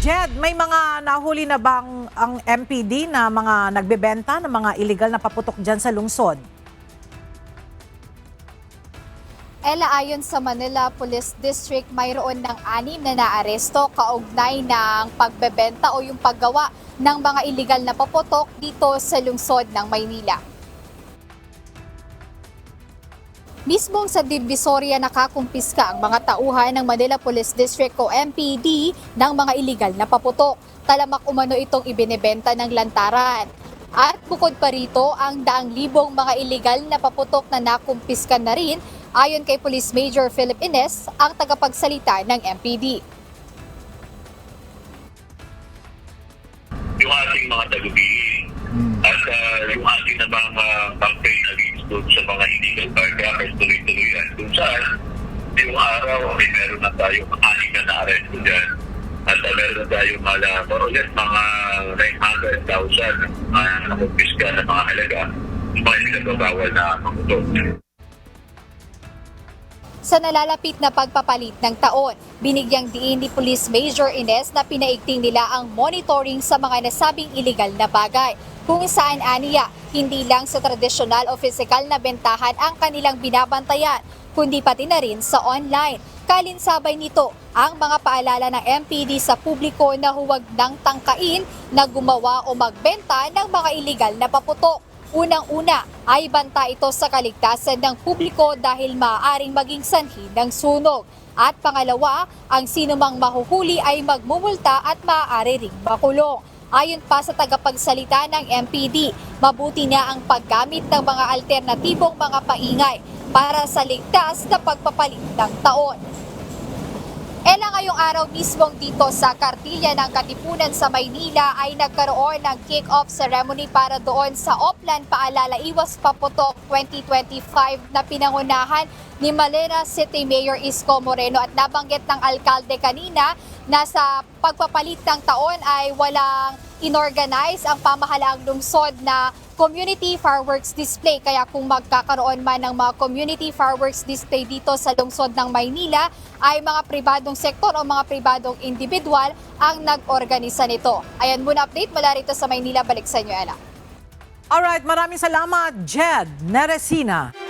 Jed, may mga nahuli na bang ang MPD na mga nagbebenta ng mga illegal na paputok dyan sa lungsod? Ella, ayon sa Manila Police District, mayroon ng 6 na naaresto kaugnay ng pagbebenta o yung paggawa ng mga illegal na paputok dito sa lungsod ng Maynila. Mismong sa Divisoria nakakumpiska ang mga tauhan ng Manila Police District o MPD ng mga illegal na paputok. Talamak umano itong ibinebenta ng lantaran. At bukod pa rito, ang daang libong mga illegal na paputok na nakumpiska na rin ayon kay Police Major Philip Ines, ang tagapagsalita ng MPD. Yung ating mga tagubilin at yung ating na mga campaign against doon sa mga illegal firecrackers tuloy-tuloy yan. Kung saan, yung araw ay meron na tayong 6 na na-arresto dyan. At meron na tayong ulit mga 900,000 na nakumpiska na mga halaga, yung mga nagagawal na pamutok. Sa nalalapit na pagpapalit ng taon, binigyang diin ni Police Major Ines na pinaigting nila ang monitoring sa mga nasabing illegal na bagay. Kung saan aniya, hindi lang sa tradisyonal o physical na bentahan ang kanilang binabantayan, kundi pati na rin sa online. Kalinsabay nito ang mga paalala ng MPD sa publiko na huwag nang tangkain na gumawa o magbenta ng mga illegal na paputok. Unang-una ay banta ito sa kaligtasan ng publiko dahil maaaring maging sanhi ng sunog. At pangalawa, ang sinumang mahuhuli ay magmumulta at maaari ring makulong. Ayon pa sa tagapagsalita ng MPD, mabuti na ang paggamit ng mga alternatibong mga paingay para sa ligtas na pagpapalit ng taon. Ela, ngayong araw mismong dito sa Kartilya ng Katipunan sa Maynila ay nagkaroon ng kick-off ceremony para doon sa Oplan Paalala Iwas Paputok 2025 na pinangunahan ni Malena City Mayor Isko Moreno at nabanggit ng alkalde kanina na sa pagpapalit ng taon ay walang inorganize ang pamahalaang lungsod na community fireworks display. Kaya kung magkakaroon man ng mga community fireworks display dito sa lungsod ng Maynila, ay mga pribadong sektor o mga pribadong individual ang nag-organisa nito. Ayan muna update mula rito sa Maynila. Balik sa inyo, Ella. Alright, maraming salamat, Jed Neresina.